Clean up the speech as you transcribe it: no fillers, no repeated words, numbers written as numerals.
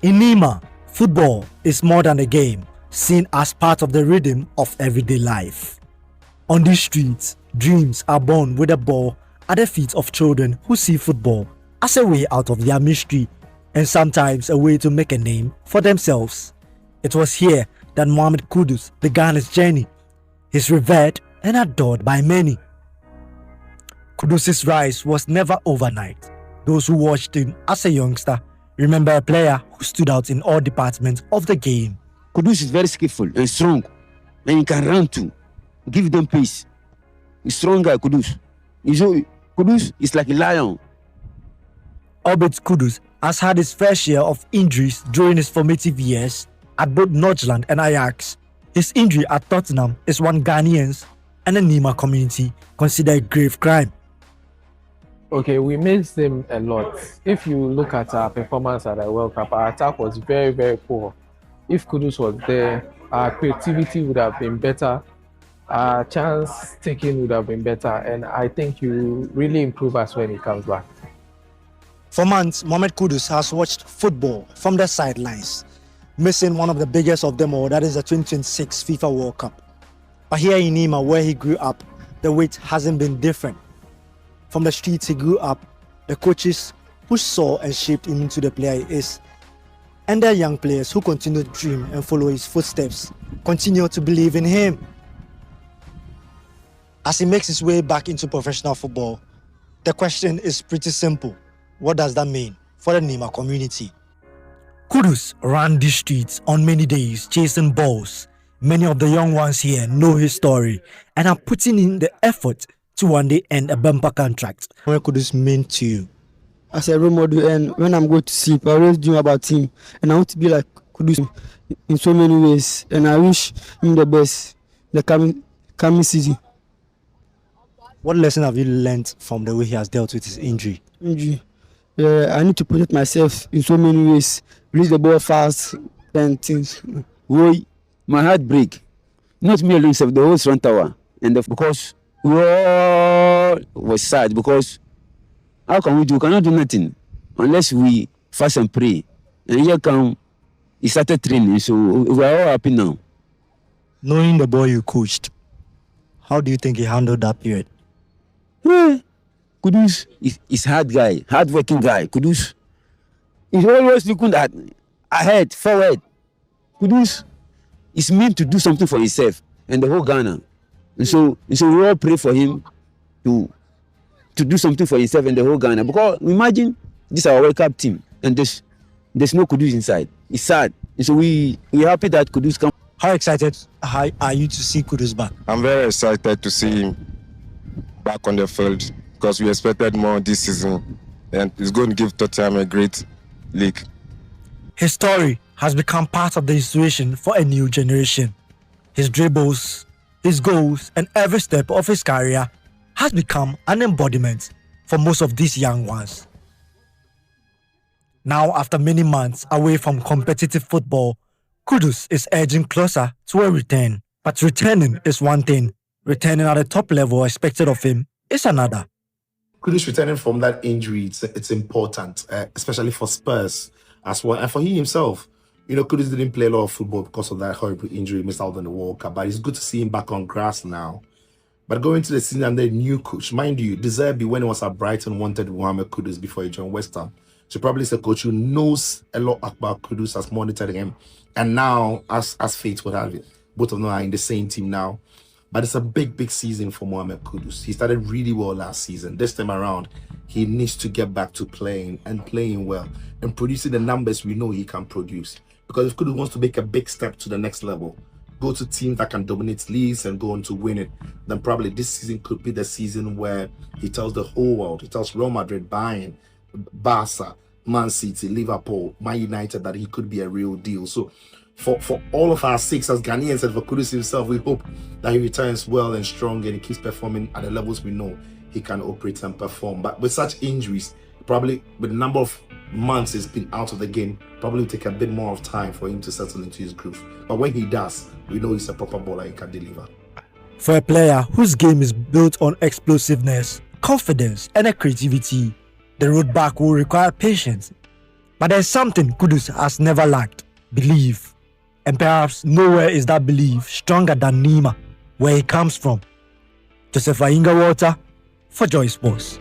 In Nima, football is more than a game, seen as part of the rhythm of everyday life. On these streets, dreams are born with a ball at the feet of children who see football as a way out of their mystery and sometimes a way to make a name for themselves. It was here that Mohammed Kudus began his journey. He's revered and adored by many. Kudus' rise was never overnight. Those who watched him as a youngster remember a player who stood out in all departments of the game. Kudus is very skillful and strong, and he can run too. Give them pace. He's strong guy, Kudus. Kudus is like a lion. Albert Kudus has had his fair share of injuries during his formative years at both Northland and Ajax. His injury at Tottenham is one Ghanaians and the Nima community consider a grave crime. Okay, we missed him a lot. If you look at our performance at the World Cup, our attack was very, very poor. If Kudus was there, our creativity would have been better, our chance taking would have been better, and I think he will really improve us when he comes back. For months, Mohammed Kudus has watched football from the sidelines, missing one of the biggest of them all, that is the 2026 FIFA World Cup. But here in Nima, where he grew up, the wait hasn't been different. From the streets he grew up, the coaches who saw and shaped him into the player he is, and the young players who continue to dream and follow his footsteps, continue to believe in him. As he makes his way back into professional football, the question is pretty simple. What does that mean for the Nima community? Kudus ran these streets on many days chasing balls. Many of the young ones here know his story and are putting in the effort to one day end a bumper contract. What Kudus mean to you? As a role model, and when I'm going to sleep, I always dream about him, and I want to be like Kudus in so many ways, and I wish him the best the coming season. What lesson have you learned from the way he has dealt with his injury? I need to protect myself in so many ways, release the ball fast and things. My heart break. Not me alone, the whole front tower, and because we all was sad, because how can we do? We cannot do nothing unless we fast and pray. And here come, he started training, so we are all happy now. Knowing the boy you coached, how do you think he handled that period? Kudus is hard guy, hard-working guy. Kudus is always looking at ahead, forward. Kudus is meant to do something for himself and the whole Ghana. And so we all pray for him to do something for himself and the whole Ghana. Because imagine this is our World Cup team and there's no Kudus inside. It's sad. And so we're happy that Kudus come. How excited are you to see Kudus back? I'm very excited to see him back on the field because we expected more this season and it's going to give Tottenham a great league. His story has become part of the inspiration for a new generation. His dribbles, his goals, and every step of his career has become an embodiment for most of these young ones. Now, after many months away from competitive football, Kudus is edging closer to a return. But returning is one thing. Returning at the top level expected of him is another. Kudus returning from that injury, it's important, especially for Spurs as well. And for he himself, Kudus didn't play a lot of football because of that horrible injury, missed out on the World Cup. But it's good to see him back on grass now. But going to the season under a new coach, mind you, De Zerbi, when he was at Brighton, wanted Mohammed Kudus before he joined West Ham. So probably it's a coach who knows a lot about Kudus, has monitored him. And now, as fate would have it, both of them are in the same team now. But it's a big season for Mohammed Kudus. He started really well last season. This time around, he needs to get back to playing well and producing the numbers we know he can produce. Because if Kudus wants to make a big step to the next level, go to teams that can dominate leagues and go on to win it, then probably this season could be the season where he tells the whole world, he tells Real Madrid, Bayern, Barca, Man City, Liverpool, Man United that he could be a real deal. So for all of our sakes as Ghanaians and for Kudus himself, we hope that he returns well and strong and he keeps performing at the levels we know he can operate and perform. But with such injuries, probably with the number of months he's been out of the game, probably will take a bit more of time for him to settle into his groove. But when he does, we know he's a proper baller, he can deliver. For a player whose game is built on explosiveness, confidence, and creativity, the road back will require patience. But there's something Kudus has never lacked: belief. And perhaps nowhere is that belief stronger than Nima, where he comes from. Joseph Ayinga-Walter for Joy Sports.